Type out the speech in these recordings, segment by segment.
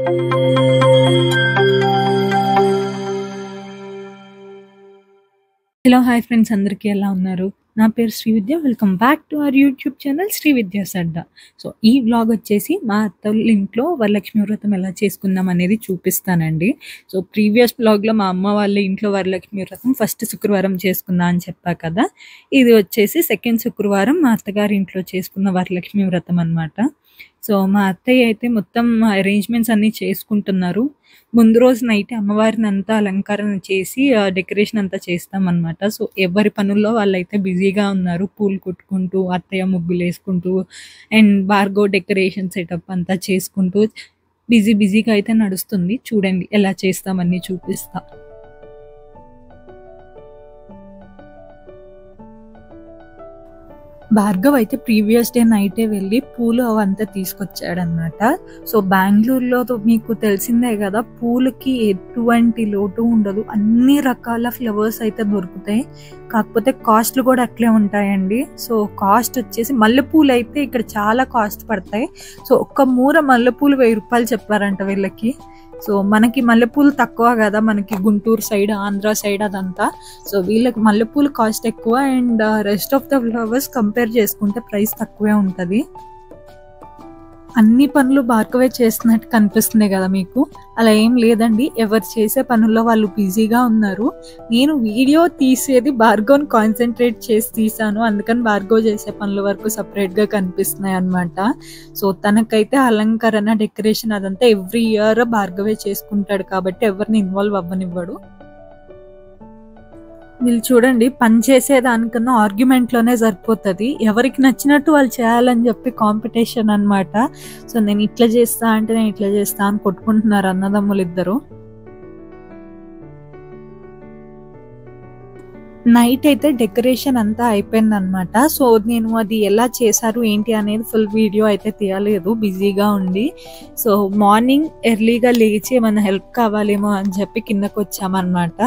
Hello hi friends, అందరికీ ఎలా ఉన్నారు? నా పేరు Srividya. Welcome back to our YouTube channel Srividya Sadda. So ఈ వ్లాగ్ వచ్చేసి మా అత్తోళ్ళ ఇంట్లో వరలక్ష్మి వ్రతం ఎలా చేసుకుందాం అనేది చూపిస్తానండి. సో ప్రీవియస్ వ్లాగ్లో మా అమ్మ వాళ్ళ ఇంట్లో వరలక్ష్మి వ్రతం ఫస్ట్ శుక్రవారం చేసుకుందా అని చెప్పా కదా. ఇది వచ్చేసి సెకండ్ శుక్రవారం మా అత్తగారి ఇంట్లో చేసుకున్న వరలక్ష్మి వ్రతం అనమాట. సో మా అత్తయ్య అయితే మొత్తం అరేంజ్మెంట్స్ అన్నీ చేసుకుంటున్నారు. ముందు రోజు నైట్ అమ్మవారిని అంతా అలంకరణ చేసి డెకరేషన్ అంతా చేస్తామన్నమాట. సో ఎవరి పనుల్లో వాళ్ళైతే బిజీగా ఉన్నారు. పూలు కుట్టుకుంటూ, అత్తయ్య ముగ్గులు వేసుకుంటూ, అండ్ భార్గవ్ డెకరేషన్ సెటప్ అంతా చేసుకుంటూ బిజీగా అయితే నడుస్తుంది. చూడండి ఎలా చేస్తామని చూపిస్తా. భార్గవ్ అయితే ప్రీవియస్ డే నైటే వెళ్ళి పూలు అవంతా తీసుకొచ్చాడనమాట. సో బెంగళూరులో మీకు తెలిసిందే కదా, పూలకి ఎటువంటి లోటు ఉండదు. అన్ని రకాల ఫ్లవర్స్ అయితే దొరుకుతాయి. కాకపోతే కాస్ట్లు కూడా అట్లే ఉంటాయండి. సో కాస్ట్ వచ్చేసి మల్లెపూలు అయితే ఇక్కడ చాలా కాస్ట్ పడతాయి. సో ఒక్క మూర మల్లెపూలు 1000 రూపాయలు చెప్పారంట వీళ్ళకి. సో మనకి మల్లెపూలు తక్కువ కదా, మనకి గుంటూరు సైడ్, ఆంధ్ర సైడ్ అదంతా. సో వీళ్ళకి మల్లెపూలు కాస్ట్ ఎక్కువ, and rest of the flowers compare చేసుకుంటే ప్రైస్ తక్కువే ఉంటుంది. అన్ని పనులు భార్గవే చేస్తున్నట్టు కనిపిస్తుంది కదా మీకు. అలా ఏం లేదండి, ఎవరు చేసే పనుల్లో వాళ్ళు బిజీగా ఉన్నారు. నేను వీడియో తీసేది భార్గవ్ని కాన్సన్ట్రేట్ చేసి తీసాను, అందుకని భార్గవ్ చేసే పనుల వరకు సపరేట్గా కనిపిస్తున్నాయి అనమాట. సో తనకైతే అలంకరణ, డెకరేషన్ అదంతా ఎవ్రీ ఇయర్ భార్గవే చేసుకుంటాడు కాబట్టి ఎవరిని ఇన్వాల్వ్ అవ్వనివ్వడు. వీళ్ళు చూడండి, పని చేసేదానికన్నా ఆర్గ్యుమెంట్లోనే సరిపోతుంది. ఎవరికి నచ్చినట్టు వాళ్ళు చేయాలని చెప్పి కాంపిటీషన్ అనమాట. సో నేను ఇట్లా చేస్తా అంటే నేను ఇట్లా చేస్తా అని కొట్టుకుంటున్నారు అన్నదమ్ములు ఇద్దరు. నైట్ అయితే డెకరేషన్ అంతా అయిపోయింది అనమాట. సో నేను అది ఎలా చేశారు ఏంటి అనేది ఫుల్ వీడియో అయితే తీయలేదు, బిజీగా ఉండి. సో మార్నింగ్ ఎర్లీగా లేచి ఏమైనా హెల్ప్ కావాలేమో అని చెప్పి కిందకు వచ్చామన్నమాట.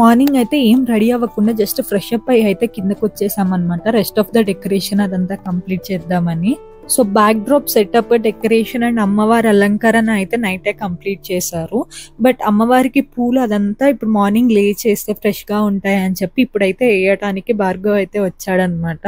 మార్నింగ్ అయితే ఏం రెడీ అవ్వకుండా జస్ట్ ఫ్రెష్ అప్ అయ్యి అయితే కిందకు వచ్చేసామన్నమాట. రెస్ట్ ఆఫ్ ద డెకరేషన్ అదంతా కంప్లీట్ చేద్దామని. So back drop setup, decoration and అమ్మవారి అలంకరణ అయితే నైటే కంప్లీట్ చేశారు. బట్ అమ్మవారికి పూలు అదంతా ఇప్పుడు మార్నింగ్ లేచేస్తే ఫ్రెష్గా ఉంటాయి అని చెప్పి ఇప్పుడైతే వేయటానికి భార్గవ్ అయితే వచ్చాడనమాట.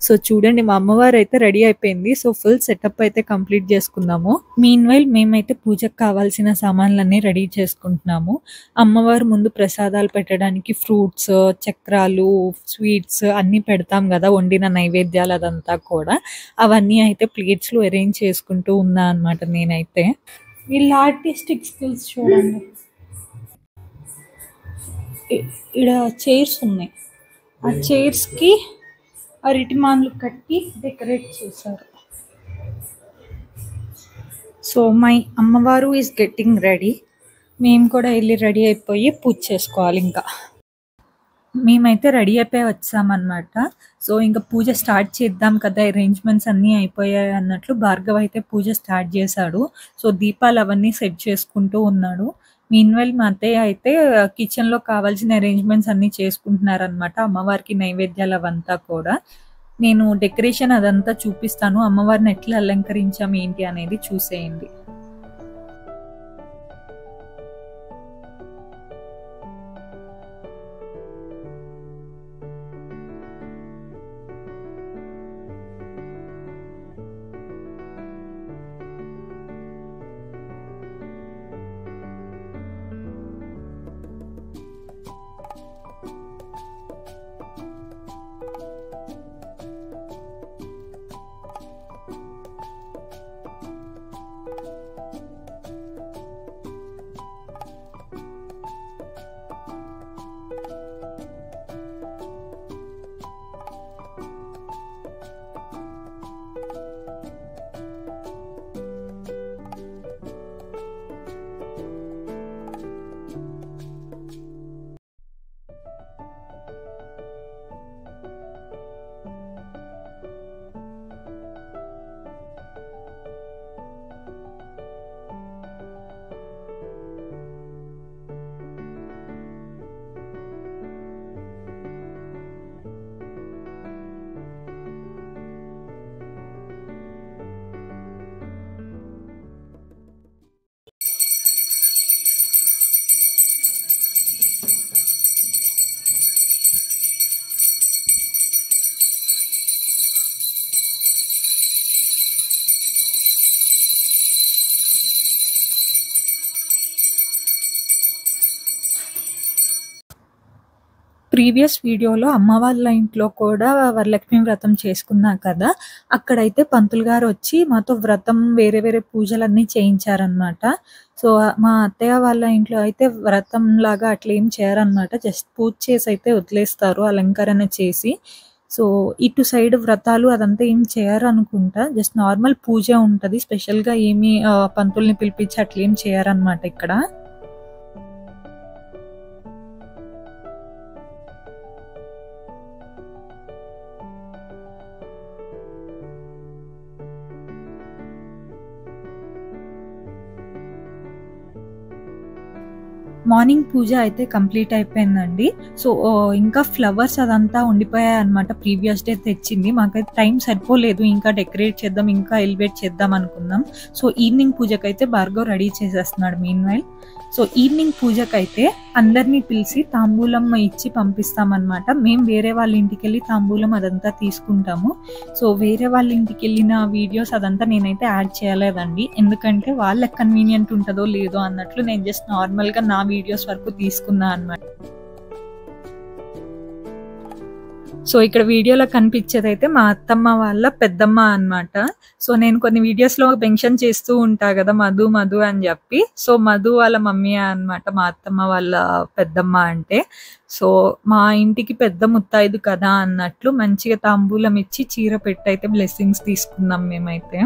సో చూడండి, మా అమ్మవారు అయితే రెడీ అయిపోయింది. సో ఫుల్ సెటప్ అయితే కంప్లీట్ చేసుకున్నాము. మీన్వైల్ మేమైతే పూజకు కావాల్సిన సామాన్లన్నీ రెడీ చేసుకుంటున్నాము. అమ్మవారు ముందు ప్రసాదాలు పెట్టడానికి ఫ్రూట్స్, చక్రాలు, స్వీట్స్ అన్నీ పెడతాం కదా, వండిన నైవేద్యాలు అదంతా కూడా అవన్నీ అయితే ప్లేట్స్లో అరేంజ్ చేసుకుంటూ ఉన్నా అనమాట నేనైతే. వీళ్ళ ఆర్టిస్టిక్ స్కిల్స్ చూడండి. ఇక్కడ చైర్స్ ఉన్నాయి, ఆ చైర్స్కి అరటిమాన్లు కట్టి డెకరేట్ చేశారు. సో మై అమ్మవారు ఈజ్ గెట్టింగ్ రెడీ. మేము కూడా వెళ్ళి రెడీ అయిపోయి పూజ చేసుకోవాలి. ఇంకా మేమైతే రెడీ అయిపోయి వచ్చామన్నమాట. సో ఇంకా పూజ స్టార్ట్ చేద్దాం కదా, అరేంజ్మెంట్స్ అన్నీ అయిపోయాయి అన్నట్లు భార్గవ్ అయితే పూజ స్టార్ట్ చేశాడు. సో దీపాలు అవన్నీ సెట్ చేసుకుంటూ ఉన్నాడు. మీన్వైల్ మా అత్తయ్య అయితే కిచెన్లో కావాల్సిన అరేంజ్మెంట్స్ అన్నీ చేసుకుంటున్నారనమాట. అమ్మవారికి నైవేద్యాలు అవంతా కూడా. నేను డెకరేషన్ అదంతా చూపిస్తాను, అమ్మవారిని ఎట్లా అలంకరించాము ఏంటి అనేది చూసేయండి. ప్రీవియస్ వీడియోలో అమ్మ వాళ్ళ ఇంట్లో కూడా వరలక్ష్మి వ్రతం చేసుకున్నా కదా! అక్కడైతే పంతులు గారు వచ్చి మాతో వ్రతం వేరే వేరే పూజలన్నీ చేయించారనమాట. సో, మా అత్తయ్య వాళ్ళ ఇంట్లో అయితే వ్రతంలాగా అట్లా ఏం చేయరనమాట. జస్ట్ పూజ చేసైతే వదిలేస్తారు అలంకరణ చేసి. సో, ఇటు సైడ్ వ్రతాలు అదంతా ఏం చేయరనుకుంటా. జస్ట్ నార్మల్ పూజే ఉంటది. స్పెషల్‌గా ఏమి పంతుల్ని పిలిపించి అట్లేం చేయరనమాట ఇక్కడ. మార్నింగ్ పూజ అయితే కంప్లీట్ అయిపోయిందండి. సో, ఇంకా ఫ్లవర్స్ అదంతా ఉండిపోయాయన్నమాట. ప్రీవియస్ డే తెచ్చింది. మాకైతే టైం సరిపోలేదు. ఇంకా డెకరేట్ చేద్దాం, ఇంకా ఎలివేట్ చేద్దాం అనుకున్నాం. సో, ఈవినింగ్ పూజకైతే భార్గవ్ రెడీ చేసేస్తున్నాడు మీన్‌వైల్. సో, ఈవినింగ్ పూజకైతే అందరినీ పిలిచి తాంబూలం ఇచ్చి పంపిస్తామన్నమాట. మేము వేరే వాళ్ళ ఇంటికెళ్ళి తాంబూలం అదంతా తీసుకుంటాము. సో, వేరే వాళ్ళ ఇంటికెళ్ళిన వీడియోస్ అదంతా నేనైతే యాడ్ చేయలేదండి. ఎందుకంటే వాళ్ళకి కన్వీనియంట్ ఉంటదో లేదో అన్నట్లు నేను జస్ట్ నార్మల్‌గా నా వీడియోస్ వరకు తీసుకున్నా అన్నమాట. సో, ఇక్కడ వీడియోలో కనిపించేదైతే మా అత్తమ్మ వాళ్ళ పెద్దమ్మ అన్నమాట. సో, నేను కొన్ని వీడియోస్‌లో మెన్షన్ చేస్తూ ఉంటా కదా! మధు అని చెప్పి. సో, మధు వాళ్ళ మమ్మీయే అన్నమాట మా అత్తమ్మ వాళ్ళ పెద్దమ్మ అంటే. సో, మా ఇంటికి పెద్ద ముత్తైదు కదా అన్నట్లు మంచిగా తాంబూలం ఇచ్చి చీర పెట్టయితే బ్లెస్సింగ్స్ తీసుకున్నాం మేమైతే.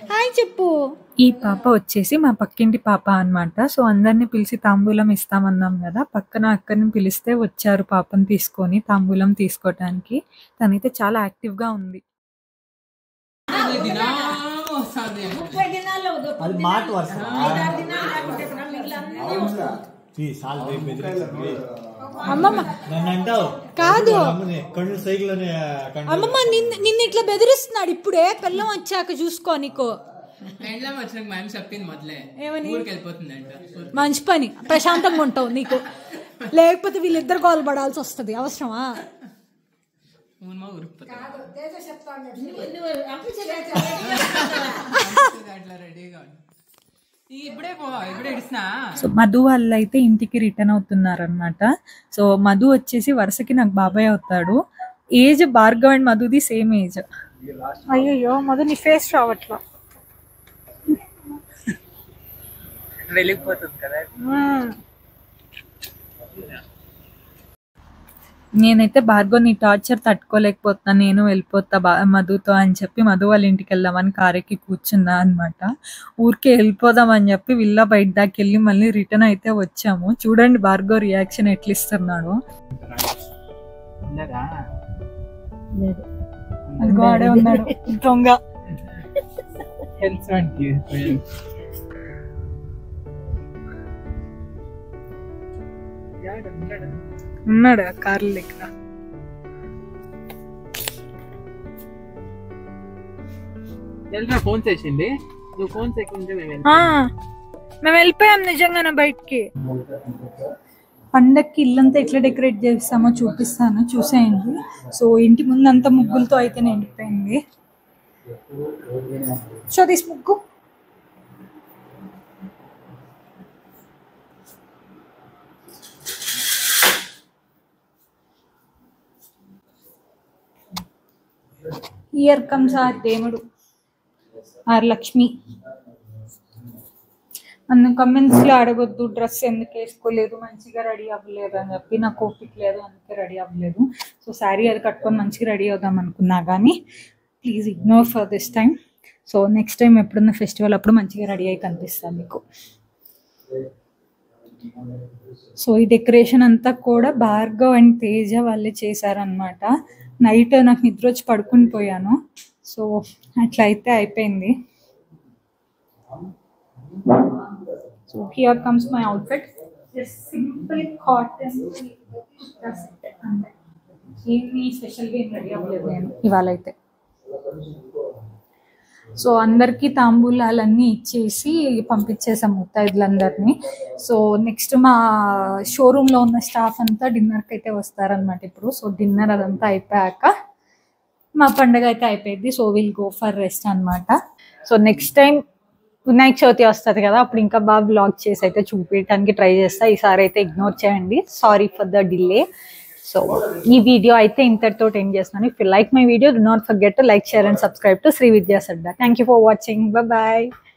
హాయ్ చెప్పు. ఈ పాప వచ్చేసి మా పక్కింటి పాప అన్నమాట. సో, అందరిని పిలిచి తాంబూలం ఇస్తామన్నాం కదా! పక్కన అక్కని పిలిస్తే వచ్చారు పాపని తీసుకొని తాంబూలం తీసుకోవటానికి. తనైతే చాలా యాక్టివ్‌గా ఉంది. కాదు అమ్మమ్మ నిన్ను ఇట్లా బెదిరిస్తున్నాడు ఇప్పుడే. పిల్లం వచ్చాక చూసుకో నీకు మంచి పని, ప్రశాంతంగా ఉంటావు నీకు. లేకపోతే వీళ్ళిద్దరు గోలు పడాల్సి వస్తుంది. అవసరమా? సో, మధు వాళ్ళు అయితే ఇంటికి రిటర్న్ అవుతున్నారనమాట. సో, మధు వచ్చేసి వరుసకి నాకు బాబాయ్ అవుతాడు. ఏజ్ భార్గవ్ అండ్ మధుది సేమ్ ఏజ్. అయ్యో మధు నీ ఫేస్ రావట్లా. వెళ్ళిపోతుంది కదా. నేనైతే భార్గవ్ నీ టార్చర్ తట్టుకోలేకపోతున్నా, నేను వెళ్ళిపోతా మధుతో అని చెప్పి మధు వాళ్ళ ఇంటికి వెళ్దామని కారెక్కి కూర్చున్నా అనమాట. ఊరికే వెళ్ళిపోదాం అని చెప్పి విల్లా బయట దాకా వెళ్ళి మళ్ళీ రిటర్న్ అయితే వచ్చాము. చూడండి భార్గవ్ రియాక్షన్ ఎట్లా ఇస్తున్నాడు. గోడే ఉన్నాడు దొంగ. ఉన్నాడు కార్ల దగ్గర. ఫోన్ చేసింది, నువ్వు ఫోన్ చేసింది. మేము వెళ్ళిపోయాం నిజంగానే బయటికి. పండక్కి ఇల్లంతా ఎట్లా డెకరేట్ చేస్తామో చూపిస్తాను, చూసేయండి. సో, ఇంటి ముందంతా ముగ్గులతో అయితే నిండిపోయింది. అయిపోయింది. సో దిస్ ముగ్గు హియర్ కమ్స్ ఆర్ దేవుడు, ఆర్ లక్ష్మి. నన్ను కమెంట్స్లో అడగొద్దు డ్రెస్ ఎందుకు వేసుకోలేదు, మంచిగా రెడీ అవ్వలేదు అని చెప్పి. నాకు ఓపిక లేదు, అందుకే రెడీ అవ్వలేదు. సో శారీ అది కట్టుకొని మంచిగా రెడీ అవుదాం అనుకున్నా, కానీ please ignore for this time. So next time ఎప్పుడున్న ఫెస్టివల్ అప్పుడు మంచిగా రెడీ అయి కనిపిస్తాను మీకు. సో ఈ డెకరేషన్ అంతా కూడా భార్గవ్ అండ్ తేజ వాళ్ళే చేశారనమాట. నైట్ నాకు నిద్ర వచ్చి పడుకుని పోయాను. సో అట్లా అయితే అయిపోయింది. So here comes my outfit, just simple cotton. ఏమి స్పెషల్గా ఏం రెడీ అవ్వలేదు నేను ఇవాళ అయితే. సో అందరికీ తాంబూలాలన్నీ ఇచ్చేసి పంపించేసాం ముత్తైదులందరినీ. సో నెక్స్ట్ మా షోరూంలో ఉన్న స్టాఫ్ అంతా డిన్నర్కి అయితే వస్తారనమాట ఇప్పుడు. సో డిన్నర్ అదంతా అయిపోయాక మా పండుగ అయితే అయిపోయింది. So will go for rest అనమాట. So next time Vinayaka Chavithi వస్తుంది కదా, అప్పుడు ఇంకా బాగా బ్లాగ్ చేసి అయితే చూపించడానికి ట్రై చేస్తా. ఈసారి అయితే ఇగ్నోర్ చేయండి, sorry for the delay. So ఈ వీడియో అయితే ఇంతటితో ఎండ్ చేస్తున్నాను. If you like my video, do not forget to like, share and subscribe to Sri Vidya Sadda. Thank you for watching. Bye bye.